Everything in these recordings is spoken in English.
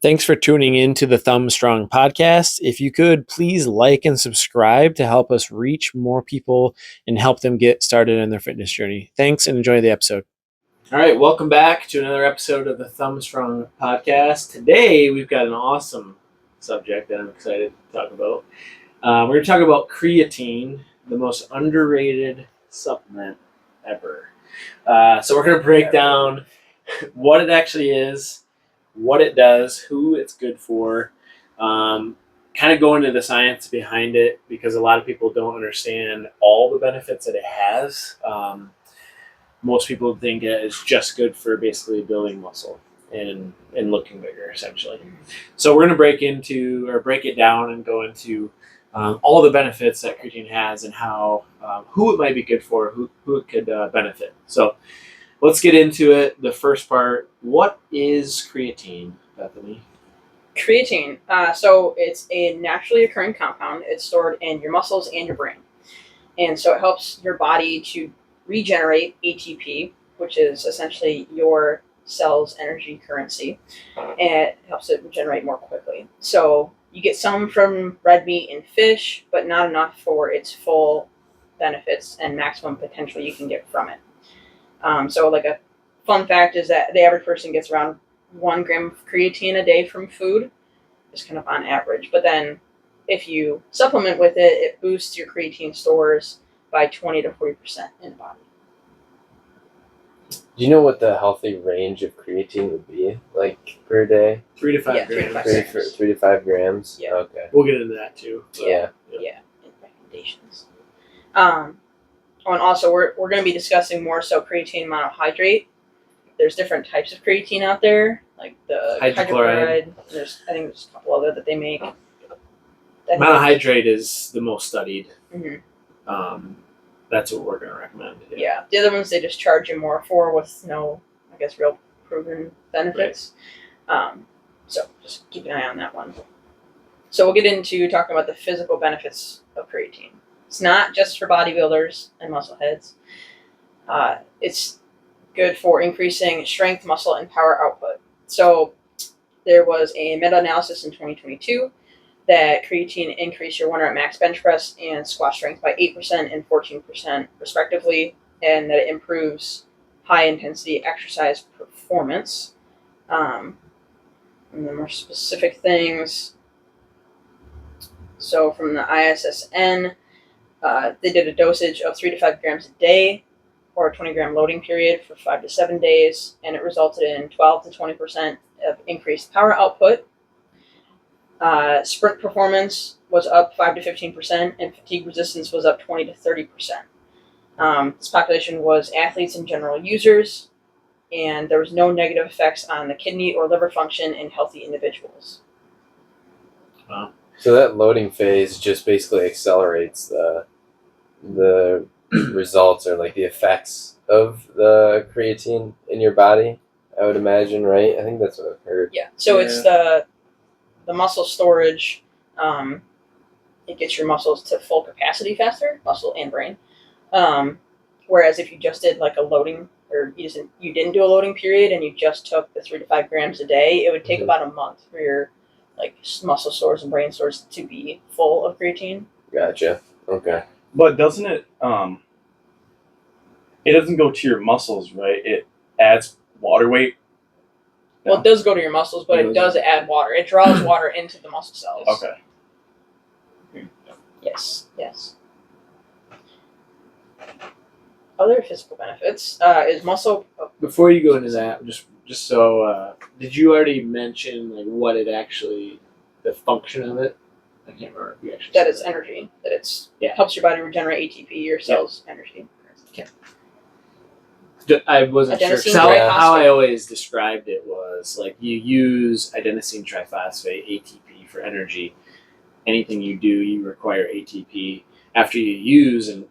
Thanks for tuning in to the Thumb Strong podcast. If you could, please like and subscribe to help us reach more people and help them get started in their fitness journey. Thanks and enjoy the episode. All right, welcome back to another episode of the Thumb Strong podcast. Today, we've got an awesome subject that I'm excited to talk about. We're going to talk about creatine, the most underrated supplement ever. So we're going to break down what it actually is, what it does, who it's good for, kind of go into the science behind it, because a lot of people don't understand all the benefits that it has. Most people think it's just good for basically building muscle and looking bigger, essentially. So we're going to break it down and go into all the benefits that creatine has and how who it might be good for, who it could benefit. So let's get into it. The first part, what is creatine, Bethany? Creatine. So it's a naturally occurring compound. It's stored in your muscles and your brain. And so it helps your body to regenerate ATP, which is essentially your cell's energy currency. And it helps it regenerate more quickly. So you get some from red meat and fish, but not enough for its full benefits and maximum potential you can get from it. So like a fun fact is that the average person gets around 1 gram of creatine a day from food, just kind of on average. But then if you supplement with it, it boosts your creatine stores by 20 to 40% in the body. Do you know what the healthy range of creatine would be, like, per day? 3 to 5 Yeah, grams. 3 to 5 grams? Yeah. Okay. We'll get into that too. Yeah. In recommendations. And also, we're going to be discussing more so creatine monohydrate. There's different types of creatine out there, like the hydrochloride. I think there's a couple other that they make. Monohydrate is the most studied. Mm-hmm. That's what we're going to recommend. Yeah. The other ones they just charge you more for with no, I guess, real proven benefits. Right. So just keep an eye on that one. So we'll get into talking about the physical benefits of creatine. It's not just for bodybuilders and muscle heads. It's good for increasing strength, muscle, and power output. So there was a meta-analysis in 2022 that creatine increased your 1 rep max bench press and squat strength by 8% and 14% respectively, and that it improves high-intensity exercise performance. And the more specific things, so from the ISSN, they did a dosage of 3 to 5 grams a day or a 20-gram loading period for 5 to 7 days, and it resulted in 12 to 20% of increased power output. Sprint performance was up 5 to 15%, and fatigue resistance was up 20 to 30%. This population was athletes and general users, and there was no negative effects on the kidney or liver function in healthy individuals. Wow. So that loading phase just basically accelerates the results or like the effects of the creatine in your body, I would imagine, right? I think that's what I've heard. Yeah. So it's the muscle storage. It gets your muscles to full capacity faster, muscle and brain. Whereas if you just did like a loading, or you didn't do a loading period and you just took the 3 to 5 grams a day, it would take about a month for your like muscle stores and brain stores to be full of creatine. Gotcha. Okay. But doesn't it? It doesn't go to your muscles, right? It adds water weight. Well, it does go to your muscles, but it does add water. It draws water into the muscle cells. Okay. Mm-hmm. Yes. Other physical benefits is muscle. Before you go into that, just so, did you already mention like what it actually, the function of it? I can't remember if you actually That it's energy. That it's helps your body regenerate ATP, your cells' energy. Okay. I wasn't sure. How I always described it was like you use adenosine triphosphate, ATP, for energy. Anything you do, you require ATP. After you use an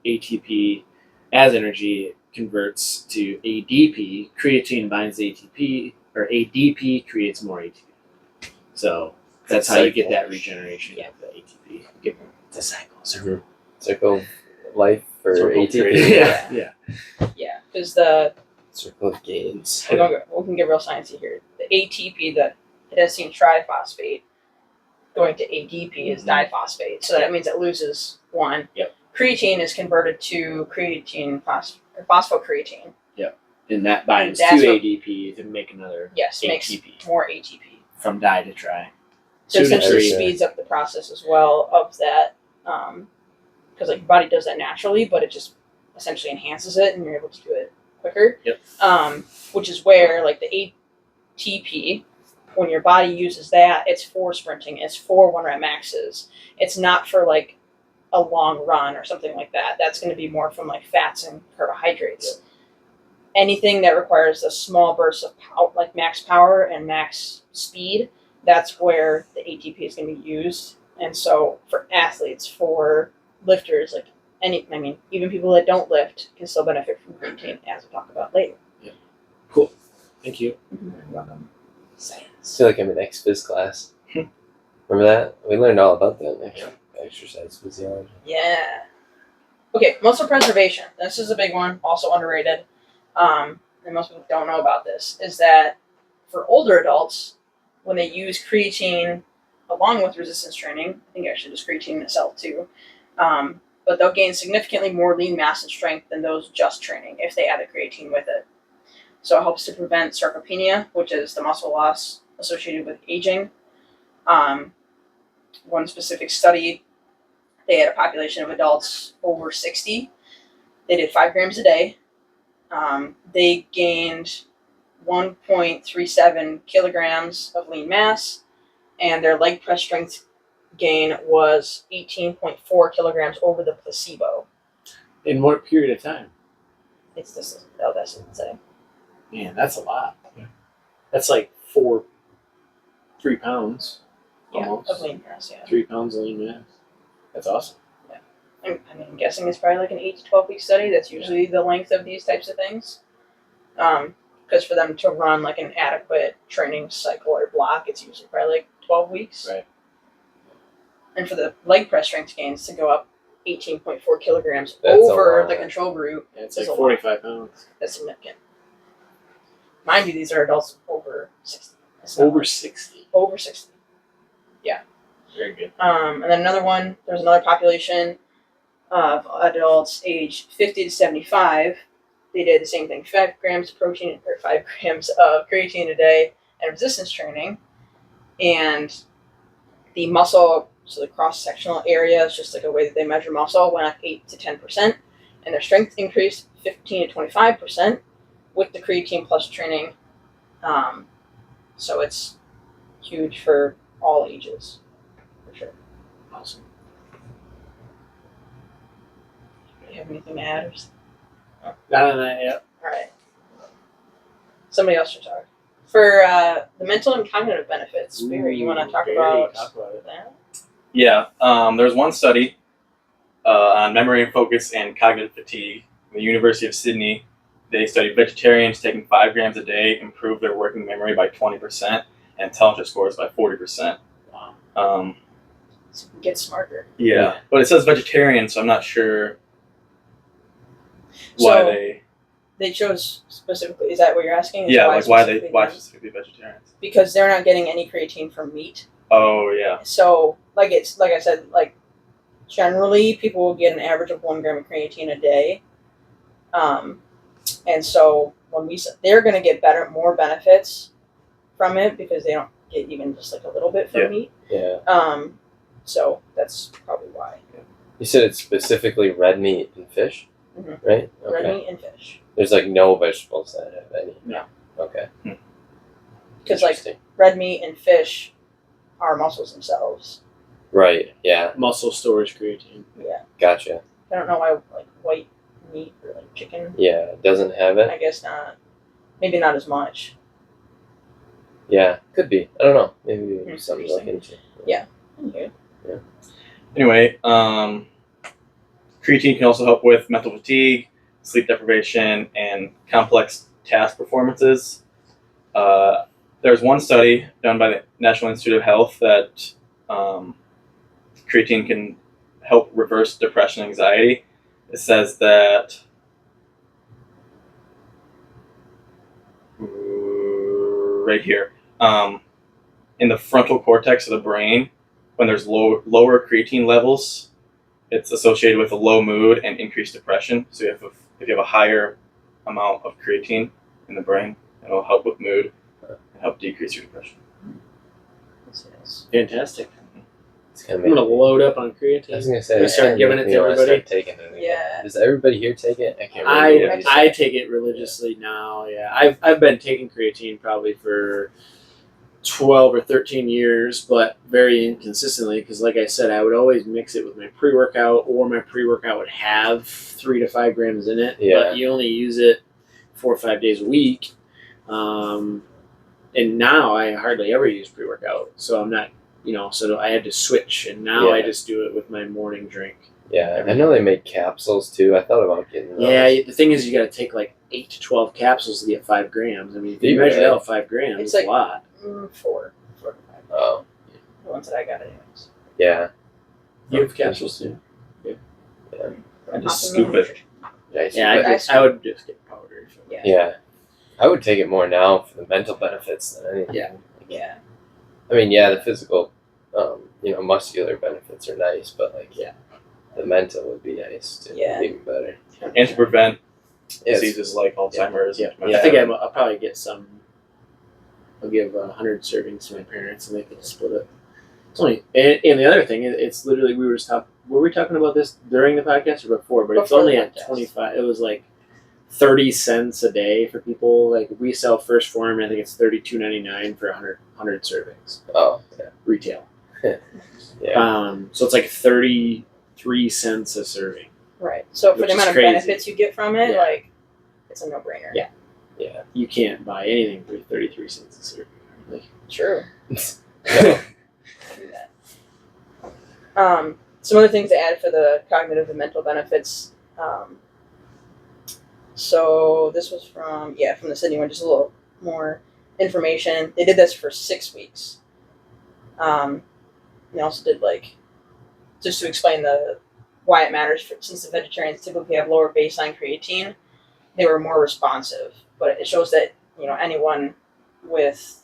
ATP as energy, it converts to ADP. Creatine binds ATP, or ADP creates more ATP. So that's how you get that regeneration of the ATP. It's a cycle. Circle of life for ATP. Yeah, because the circle of gains. we can get real sciencey here. The ATP that adenosine triphosphate going to ADP is diphosphate. So that means it loses one. Yep. Creatine is converted to phosphocreatine. And that binds to That's what- ADP to make another Yes, makes ATP more ATP. from di to tri. So Two to essentially three. speeds up the process as well of that, because like your body does that naturally, but it just essentially enhances it, and you're able to do it quicker. Yep. Which is where like the ATP, when your body uses that, it's for sprinting, it's for 1 rep maxes. It's not for like a long run or something like that. That's going to be more from like fats and carbohydrates. Anything that requires a small burst of power, like max power and max speed, that's where the ATP is going to be used. And so for athletes, for lifters, like even people that don't lift can still benefit from creatine, as we'll talk about later. Cool. Thank you. You're welcome. I Science. feel like I'm in ex-phys class. Remember that? We learned all about that in exercise physiology. Yeah. Okay, muscle preservation. This is a big one, also underrated. And most people don't know about this, is that for older adults, when they use creatine along with resistance training, I think actually just creatine itself too, but they'll gain significantly more lean mass and strength than those just training if they add the creatine with it. So it helps to prevent sarcopenia, which is the muscle loss associated with aging. One specific study, they had a population of adults over 60. They did 5 grams a day. They gained 1.37 kilograms of lean mass, and their leg press strength gain was 18.4 kilograms over the placebo. In what period of time? It's this. Oh, that's what it say. Man, that's a lot. Yeah. That's like 3 pounds. Almost. Of lean mass. Yeah. 3 pounds of lean mass. That's awesome. I'm guessing it's probably like an 8 to 12 week study. That's usually the length of these types of things. Because for them to run like an adequate training cycle or block, it's usually probably like 12 weeks. Right. And for the leg press strength gains to go up 18.4 kilograms That's a over lot. the control group, Yeah, it's That's like a lot. 45 pounds. that's significant. Mind you, these are adults over 60. That's not Over much. 60. Over 60. Very good. And then another one, there's another population of adults aged 50 to 75. They did the same thing, 5 grams of protein or 5 grams of creatine a day and resistance training. And the muscle, so the cross-sectional area is just like a way that they measure muscle, went up 8 to 10%. And their strength increased 15 to 25% with the creatine plus training. So it's huge for all ages, for sure. Awesome. Do you have anything to add? Not on that yet. All right. Somebody else should talk. For the mental and cognitive benefits, Barry, you want to talk about it. that? Yeah, there's one study on memory and focus and cognitive fatigue at the University of Sydney. They studied vegetarians taking 5 grams a day improved their working memory by 20% and intelligence scores by 40%. Wow. So we get smarter. Yeah, but it says vegetarian, so I'm not sure why So they. chose specifically. Is that what you're asking? Is Yeah, like why them? specifically vegetarians? Because they're not getting any creatine from meat. Oh yeah. So like I said, like generally people will get an average of 1 gram of creatine a day. And so when they're going to get more benefits from it because they don't get even just like a little bit from meat. Yeah. So that's probably why. You said it's specifically red meat and fish, Mhm. right? Red Okay. meat and fish. There's like no vegetables that have any. No. Okay. Because like Interesting. red meat and fish are muscles themselves. Right. Yeah. Muscle storage creatine. Yeah. Gotcha. I don't know why like white meat or like chicken. Yeah. It doesn't have it. I guess not. Maybe not as much. Yeah. Could be. I don't know. Maybe Hmm, something to look into. Okay. Anyway, creatine can also help with mental fatigue, sleep deprivation, and complex task performances. There's one study done by the National Institute of Health that creatine can help reverse depression and anxiety. It says that right here, in the frontal cortex of the brain, when there's lower creatine levels, it's associated with a low mood and increased depression. So if you have a higher amount of creatine in the brain, it'll help with mood and help decrease your depression. Fantastic. It's gonna I'm make gonna load up on I was creatine. gonna say, We start giving it to everybody? Start taking it again. Yeah. Does everybody here take it? I can't remember. what you said. I take it religiously now. Yeah, I've been taking creatine probably for 12 or 13 years, but very inconsistently because, like I said, I would always mix it with my pre-workout, or my pre-workout would have 3 to 5 grams in it. Yeah. But you only use it 4 or 5 days a week. And now I hardly ever use pre-workout, so I'm not, so I had to switch, and now I Yeah. just do it with my morning drink. Yeah, I know they make capsules too. I thought about getting those. Yeah, the thing is, you got to take like 8 to 12 capsules to get 5 grams. I mean, if Do you you measure really? out 5 grams, It's it's like- a lot. 4 to 5. Oh, The ones that I got, anyways. yeah. You have capsules too? I just scoop it. Nice. Yeah, But- I would just get powder. Yeah. yeah. I would take it more now for the mental benefits than anything. Yeah. Yeah. I mean, yeah, the physical, muscular benefits are nice, but the mental would be nice too. Yeah. Even better. And to prevent Yes. diseases like Alzheimer's. Yeah. and I think Yeah. I'll probably get some. I'll give 100 servings to my parents, and they can split it. It's only, and the other thing, it's literally, were we talking about this during the podcast or before? But it's Before only the at podcast. 25. It was like 30 cents a day for people. Like, we sell First Phorm, I think it's $32.99 for 100 servings Oh, retail. yeah. So it's like 33 cents a serving. Right. So for Which the is amount of crazy. benefits you get from it, Yeah. it's a no-brainer. Yeah. Yeah. You can't buy anything for 33 cents a serving. Like, True. Yeah. Do that. Some other things to add for the cognitive and mental benefits. So this was from the Sydney one, just a little more information. They did this for 6 weeks. They also did just to explain why it matters. Since the vegetarians typically have lower baseline creatine, they were more responsive. But it shows that anyone with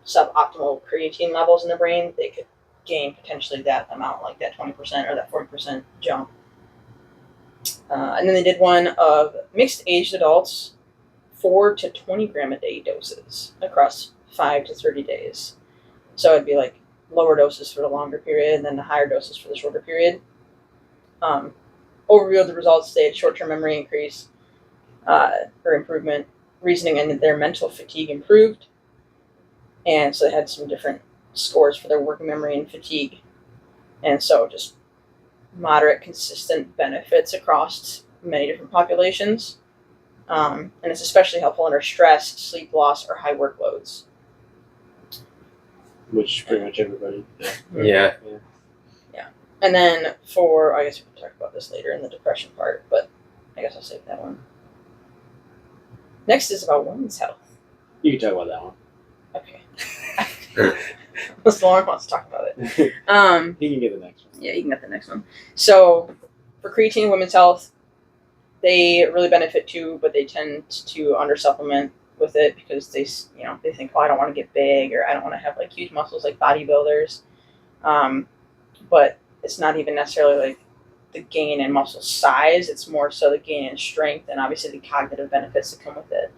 suboptimal creatine levels in the brain, they could gain potentially that amount, like that 20% or that 40% jump. And then they did one of mixed aged adults, 4 to 20 gram a day doses across 5 to 30 days. So it'd be like lower doses for the longer period and then the higher doses for the shorter period. Overview of the results, they had short-term memory increase or improvement, reasoning and their mental fatigue improved. And so they had some different scores for their working memory and fatigue. And so just moderate, consistent benefits across many different populations. And it's especially helpful under stress, sleep loss, or high workloads. which pretty much everybody. Yeah. And then I guess we can talk about this later in the depression part, but I guess I'll save that one. Next is about women's health. You can talk about that one. Okay. Unless Lauren wants to talk about it. You can get the next one. Yeah, you can get the next one. So, for creatine and women's health, they really benefit too, but they tend to under supplement with it because they think, I don't want to get big or I don't want to have huge muscles like bodybuilders. But it's not even necessarily the gain in muscle size. It's more so the gain in strength and obviously the cognitive benefits that come with it.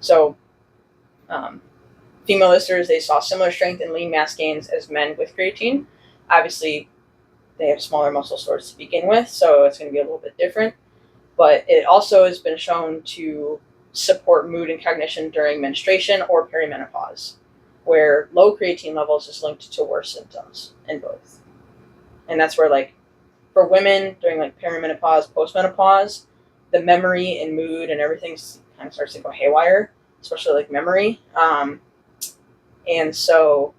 So, female listeners, they saw similar strength and lean mass gains as men with creatine. Obviously, they have smaller muscle stores to begin with, so it's going to be a little bit different. But it also has been shown to support mood and cognition during menstruation or perimenopause, where low creatine levels is linked to worse symptoms in both. And that's where, for women during perimenopause, postmenopause, the memory and mood and everything kind of starts to go haywire, especially memory. And so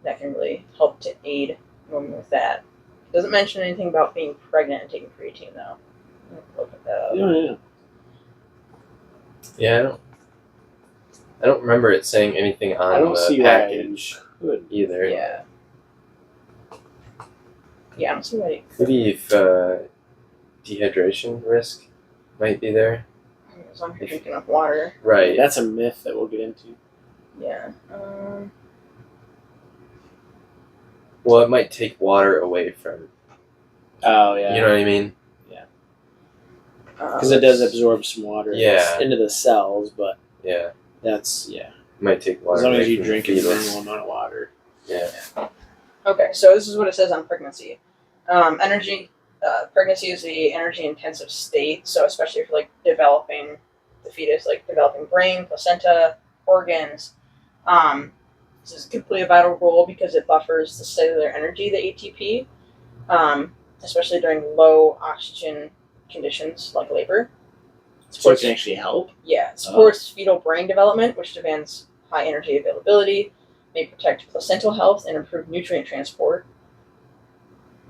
that can really help to aid women with that. It doesn't mention anything about being pregnant and taking creatine, though. I'm gonna look at that up. Yeah. Yeah, I don't remember it saying anything I on don't the see why package Good. either. Yeah. Yeah, I don't see why. Maybe if dehydration risk might be there. As long as you're drinking enough water. Right. That's a myth that we'll get into. Yeah. Well, it might take water away from. Oh yeah, You know what I mean? because it does absorb some water into the cells, but Yeah. that's It might take water as long away as you from drink the a fetus. normal amount of water. Yeah. Okay, so this is what it says on pregnancy. Pregnancy is the energy-intensive state, so especially for like developing the fetus, like developing brain, placenta, organs. This is completely a vital role because it buffers the cellular energy, the ATP, especially during low oxygen conditions like labor. So it can actually help. Yeah, it supports fetal brain development, which demands high energy availability, may protect placental health, and improve nutrient transport.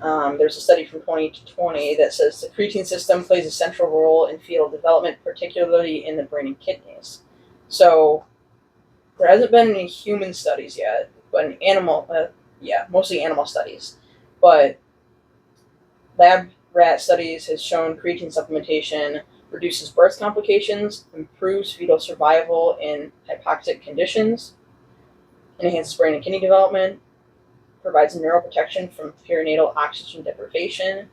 There's a study from 2020 that says the creatine system plays a central role in fetal development, particularly in the brain and kidneys. So there hasn't been any human studies yet, but in mostly animal studies. But lab rat studies has shown creatine supplementation reduces birth complications, improves fetal survival in hypoxic conditions, enhances brain and kidney development, provides neuroprotection from perinatal oxygen deprivation,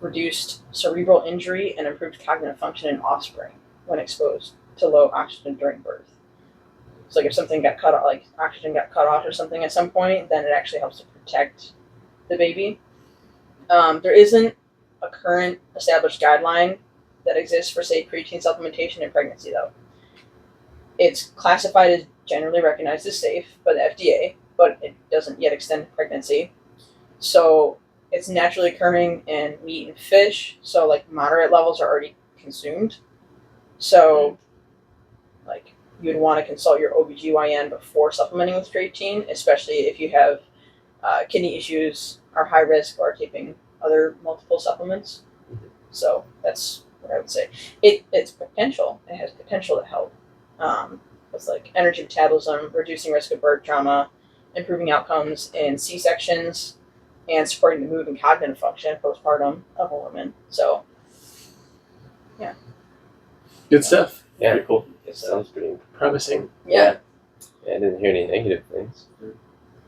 reduced cerebral injury, and improved cognitive function in offspring when exposed to low oxygen during birth. So, like if something got cut off, like oxygen got cut off or something at some point, then it actually helps to protect the baby. There isn't a current established guideline that exists for, say, creatine supplementation in pregnancy, though. It's classified as generally recognized as safe by the FDA, but it doesn't yet extend to pregnancy. So it's naturally occurring in meat and fish, so like moderate levels are already consumed. So like you'd want to consult your OBGYN before supplementing with creatine, especially if you have kidney issues, are high risk, or are taking other multiple supplements. So that's what I would say. It has potential to help with like energy metabolism, reducing risk of birth trauma, improving outcomes in C-sections, and supporting the mood and cognitive function postpartum of a woman. So, yeah. Good stuff. Yeah. Pretty cool. It sounds pretty Promising. Yeah. I didn't hear any negative things.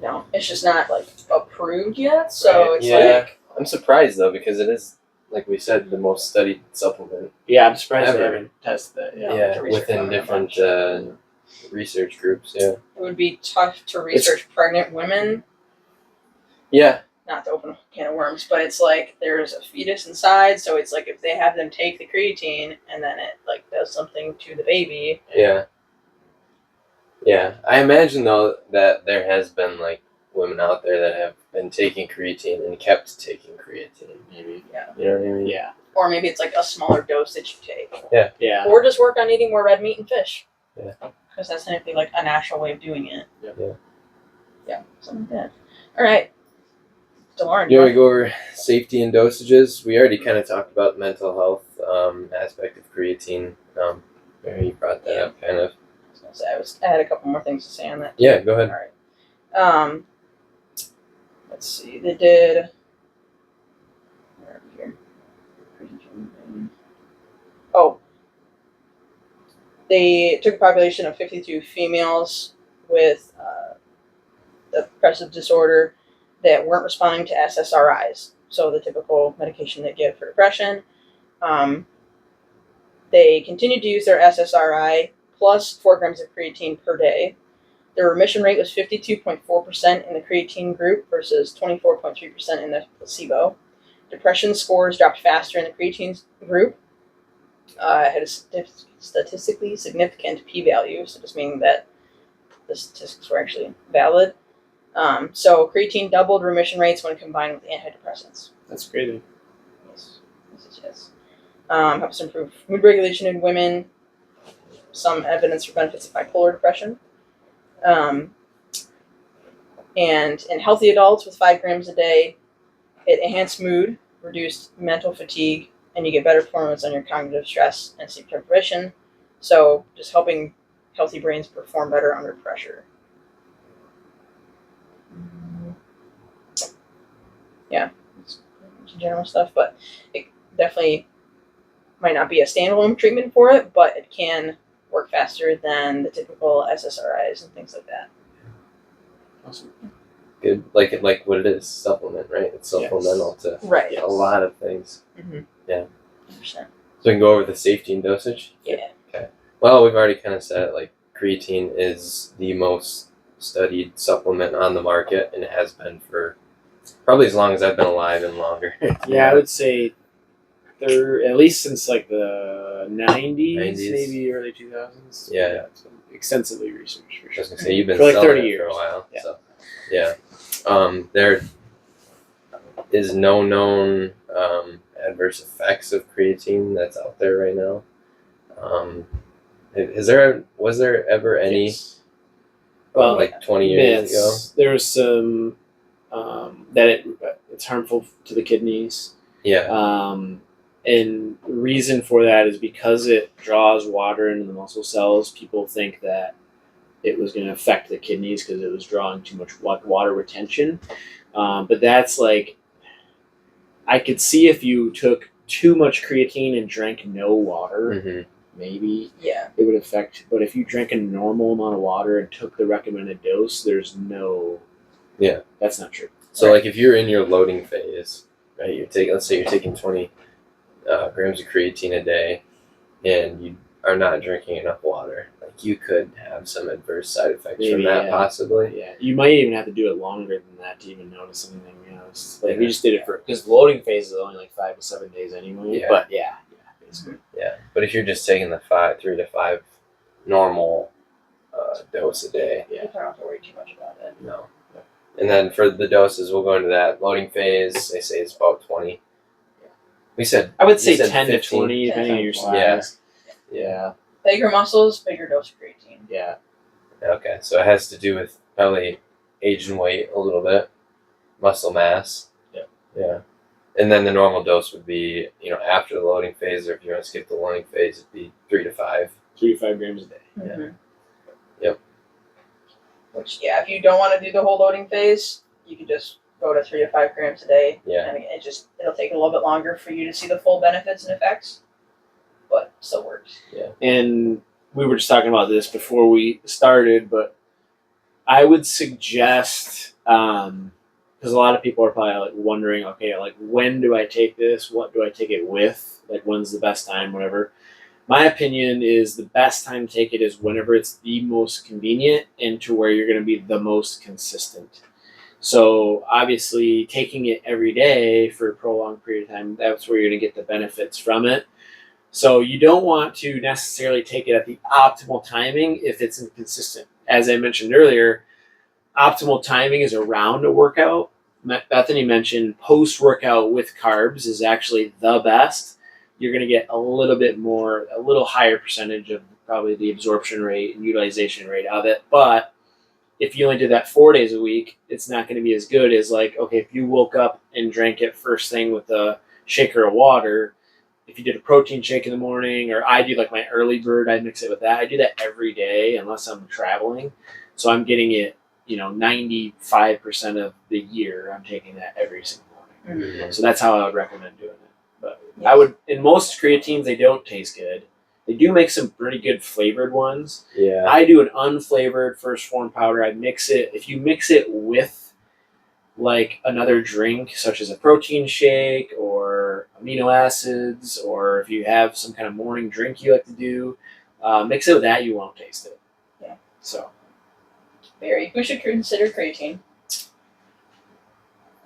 No, it's just not like approved yet. So Right. it's like I'm surprised though because it is, like we said, the most studied supplement. Yeah, I'm surprised they Ever. haven't tested that. Yeah. Within different research groups. Yeah. it would be tough to research pregnant women. Yeah. Not to open a can of worms, but it's like there's a fetus inside, so it's like if they have them take the creatine and then it like does something to the baby. Yeah. Yeah. I imagine though that there has been like women out there that have been taking creatine and kept taking creatine. Maybe. Yeah. You know what I mean? Yeah. Or maybe it's like a smaller dose that you take. Yeah. Or just work on eating more red meat and fish. Yeah. Because that's technically like a natural way of doing it. Yeah. Yeah, something like that. All right. DeLauren, You want to go over safety and dosages? We already kind of talked about the mental health aspect of creatine. Mary brought that up kind of. I was gonna say I had a couple more things to say on that. Yeah, go ahead. All right. Let's see. They did. Where are we here? Oh. They took a population of 52 females with the depressive disorder that weren't responding to SSRIs, so the typical medication they give for depression. They continued to use their SSRI plus 4 grams of creatine per day. Their remission rate was 52.4% in the creatine group versus 24.3% in the placebo. Depression scores dropped faster in the creatine group. Had a statistically significant p-value, so just meaning that the statistics were actually valid. So creatine doubled remission rates when combined with antidepressants. That's crazy. Yes. Helps improve mood regulation in women. Some evidence for benefits of bipolar depression. And in healthy adults with 5 grams a day, it enhanced mood, reduced mental fatigue, and you get better performance on your cognitive stress and sleep deprivation. So just helping healthy brains perform better under pressure. Yeah, it's general stuff, but it definitely might not be a standalone treatment for it, but it can work faster than the typical SSRIs and things like that. Awesome. good, like what it is, supplement, right? It's supplemental to Right. a lot of things. Mm-hmm. Yeah. 100%. So we can go over the safety and dosage? Yeah. Okay. Well, we've already kind of said it, like creatine is the most studied supplement on the market, and it has been for probably as long as I've been alive and longer. Yeah, I would say at least since like the 90s, 90s. maybe early 2000s. Yeah. It's been extensively researched for I was sure. gonna say you've been For like selling 30 it years. for a while. Yeah. So yeah. There is no known adverse effects of creatine that's out there right now. Was there ever any Yes. Well, like 20 years ago? myths. There was some that it's harmful to the kidneys. Yeah. And the reason for that is because it draws water into the muscle cells. People think that it was going to affect the kidneys because it was drawing too much water retention. But that's like, I could see if you took too much creatine and drank no water, Mm-hmm. maybe Yeah. it would affect. But if you drank a normal amount of water and took the recommended dose, there's no. Yeah. That's not true. So like if you're in your loading phase, right? Let's say you're taking 20 grams of creatine a day, and you are not drinking enough water. Like you could have some adverse side effects from Maybe, that, yeah. possibly. Yeah, you might even have to do it longer than that to even notice anything. Like we just did it because loading phase is only like 5 to 7 days anyway. Yeah. But yeah, basically. Yeah, but if you're just taking the 3 to 5 normal dose a day, You don't have to worry too much about it. no. And then for the doses, we'll go into that. Loading phase, they say it's about 20. We said I would say you said 10 to 15. 20, depending on your 10 size. Yeah. Yeah. Bigger muscles, bigger dose of creatine. Yeah. Okay, so it has to do with probably age and weight a little bit, muscle mass. Yeah. And then the normal dose would be, after the loading phase, or if you want to skip the loading phase, it'd be 3 to 5. 3 to 5 grams a day. Mm-hmm. Yep. Which, if you don't want to do the whole loading phase, you can just go to 3 to 5 grams a day. Yeah. And it'll take a little bit longer for you to see the full benefits and effects, but still works. Yeah. And we were just talking about this before we started, but I would suggest, because a lot of people are probably like wondering, okay, like when do I take this? What do I take it with? Like when's the best time? Whatever. My opinion is the best time to take it is whenever it's the most convenient and to where you're going to be the most consistent. So obviously taking it every day for a prolonged period of time, that's where you're going to get the benefits from it. So you don't want to necessarily take it at the optimal timing if it's inconsistent. As I mentioned earlier, optimal timing is around a workout. Bethany mentioned post-workout with carbs is actually the best. You're going to get a little higher percentage of probably the absorption rate and utilization rate of it. But if you only did that 4 days a week, it's not going to be as good as if you woke up and drank it first thing with a shaker of water. If you did a protein shake in the morning, or I do like my early bird, I mix it with that. I do that every day unless I'm traveling. So I'm getting it, 95% of the year, I'm taking that every single morning. Mm-hmm. So that's how I would recommend doing it. But Yes. in most creatines, they don't taste good. They do make some pretty good flavored ones. Yeah. I do an unflavored first form powder. I mix it. If you mix it with like another drink, such as a protein shake or amino acids, or if you have some kind of morning drink you like to do, mix it with that, you won't taste it. Yeah. So. Who should consider creatine?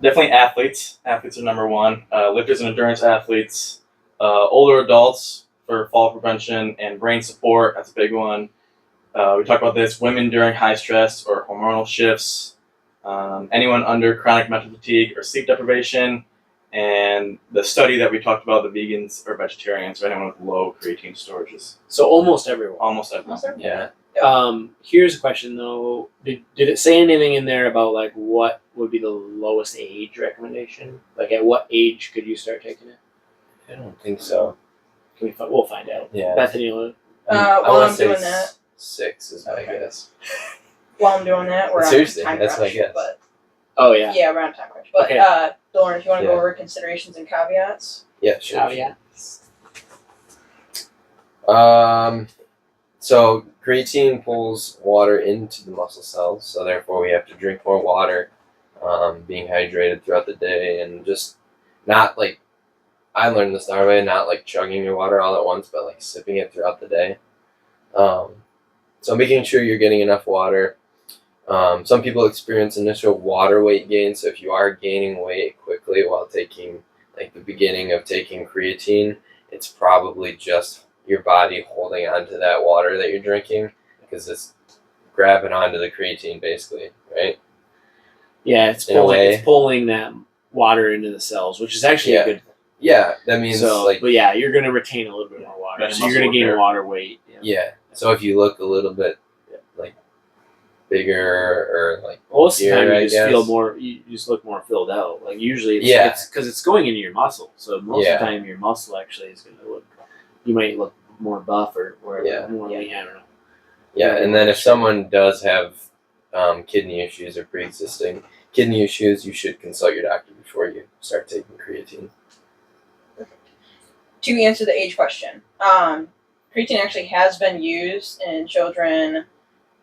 Definitely athletes. Athletes are number one. Lifters and endurance athletes. Older adults for fall prevention and brain support. That's a big one. We talked about this. Women during high stress or hormonal shifts. Anyone under chronic mental fatigue or sleep deprivation. And the study that we talked about, the vegans or vegetarians, or anyone with low creatine storages. So almost everyone. Almost everyone. Almost everyone. Yeah. Here's a question though. Did it say anything in there about like what would be the lowest age recommendation? Like at what age could you start taking it? I don't think so. We'll find out. Yeah. Bethany will. I While wanna I'm say doing that, 6 is my Okay. guess. we're Seriously, on time that's crunch, my guess. But Oh yeah. yeah, we're on time crunch. But Okay. Doran, if you want to Yeah. go over considerations and caveats. Yeah, sure. Oh yeah. So creatine pulls water into the muscle cells, so therefore we have to drink more water being hydrated throughout the day, and just not like, I learned this the hard way, not like chugging your water all at once, but like sipping it throughout the day. So making sure you're getting enough water. Some people experience initial water weight gain, so if you are gaining weight quickly while taking, like the beginning of taking creatine, it's probably just your body holding onto that water that you're drinking, because it's grabbing onto the creatine basically, right? Yeah, it's In a way. pulling that water into the cells, which is actually a good thing. Yeah, that means like, but yeah, you're going to retain a little bit more water, Better so you're going to gain muscle water weight. yeah. So if you look a little bit like bigger or like Most of the time, bulkier, I you just guess. feel more. You just look more filled out. Like usually, Yeah. it's because it's going into your muscle. So most Yeah. of the time, your muscle actually is going to look. You might look more buff or Yeah. more lean. I don't know. Yeah, and then if someone does have kidney issues or pre-existing kidney issues, you should consult your doctor before you start taking creatine. To answer the age question, creatine actually has been used in children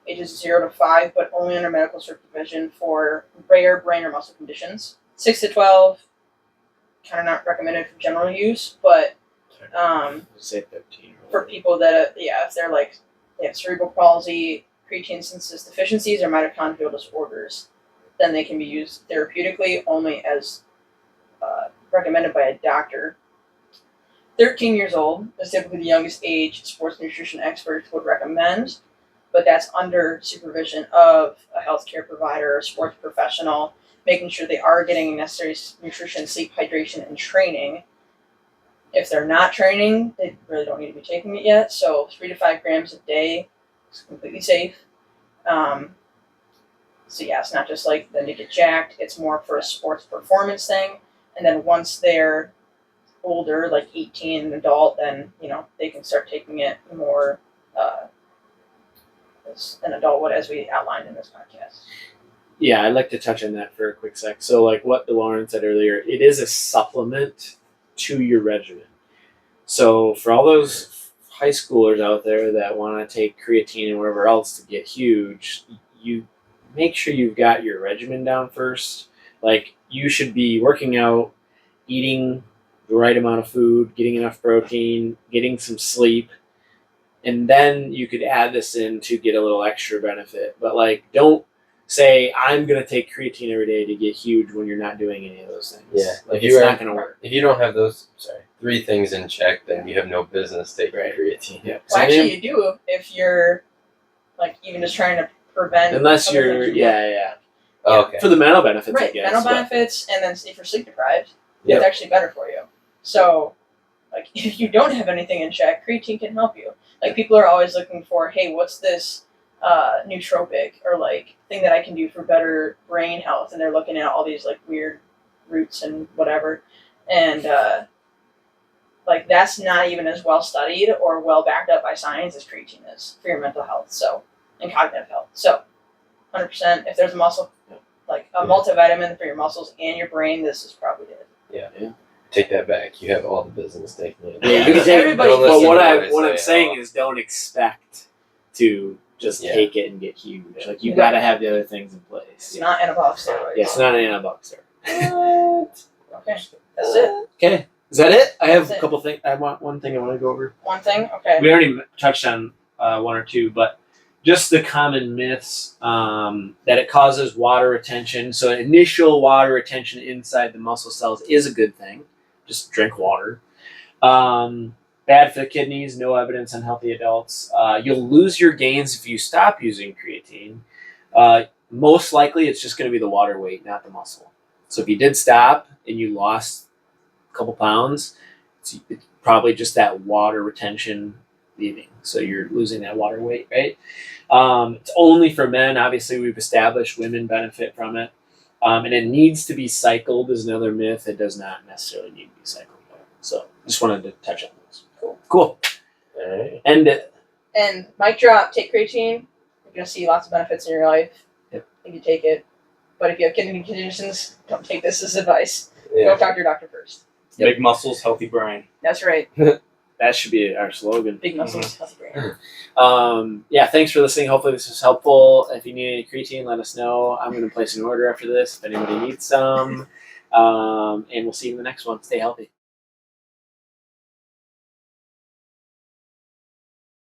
ages 0 to 5, but only under medical supervision for rare brain or muscle conditions. 6 to 12, kind of not recommended for general use, but Say 15. for people that, if they're like, they have cerebral palsy, creatine synthesis deficiencies, or mitochondrial disorders, then they can be used therapeutically only as recommended by a doctor. 13 years old is typically the youngest age sports nutrition experts would recommend, but that's under supervision of a healthcare provider or sports professional, making sure they are getting necessary nutrition, sleep, hydration, and training. If they're not training, they really don't need to be taking it yet. So 3 to 5 grams a day is completely safe. So yeah, it's not just like them to get jacked. It's more for a sports performance thing. And then once they're older, like 18 and adult, then they can start taking it more as an adult would, as we outlined in this podcast. Yeah, I'd like to touch on that for a quick sec. So, like what DeLauren said earlier, it is a supplement to your regimen. So, for all those high schoolers out there that want to take creatine and whatever else to get huge, you make sure you've got your regimen down first. Like, you should be working out, eating the right amount of food, getting enough protein, getting some sleep, and then you could add this in to get a little extra benefit. But like, don't say I'm gonna take creatine every day to get huge when you're not doing any of those things. Yeah, like it's not gonna work. If you don't have those 3 things in check, then you have no business taking creatine. Yeah. Well, actually, you do if you're like even just trying to prevent. Unless you're Okay. for the mental benefits, right, I guess. mental benefits, and then if you're sleep deprived, it's actually better for you. So, like, if you don't have anything in check, creatine can help you. Like, people are always looking for, hey, what's this nootropic or like thing that I can do for better brain health, and they're looking at all these like weird roots and whatever, and like that's not even as well studied or well backed up by science as creatine is for your mental health, so, and cognitive health. So 100%, if there's a muscle, like a multivitamin for your muscles and your brain, this is probably it. Yeah. Take that back. You have all the business taking it. Yeah, because everybody. But what I'm saying is, don't expect to just take it and get huge. Like, you got to have the other things in place. It's not anabolic steroids. Yeah, it's not an anabolic steroid. What? Okay, that's it. Okay, is that it? I have That's a couple things. I want one thing I want to go over. One thing. Okay. We already touched on one or two, but just the common myths that it causes water retention. So initial water retention inside the muscle cells is a good thing. Just drink water. Bad for the kidneys, no evidence on healthy adults. You'll lose your gains if you stop using creatine. Most likely it's just going to be the water weight, not the muscle. So if you did stop and you lost a couple pounds, it's probably just that water retention leaving. So you're losing that water weight, right? It's only for men. Obviously, we've established women benefit from it. And it needs to be cycled is another myth. It does not necessarily need to be cycled. So just wanted to touch on those. Cool. All right. End it. And mic drop, take creatine. You're going to see lots of benefits in your life if you take it. But if you have kidney conditions, don't take this as advice. Yeah. Go talk to your doctor first. Big muscles, healthy brain. That's right. That should be our slogan. Big muscles, healthy brain. Yeah, thanks for listening. Hopefully this was helpful. If you need any creatine, let us know. I'm going to place an order after this if anybody needs some. And we'll see you in the next one. Stay healthy.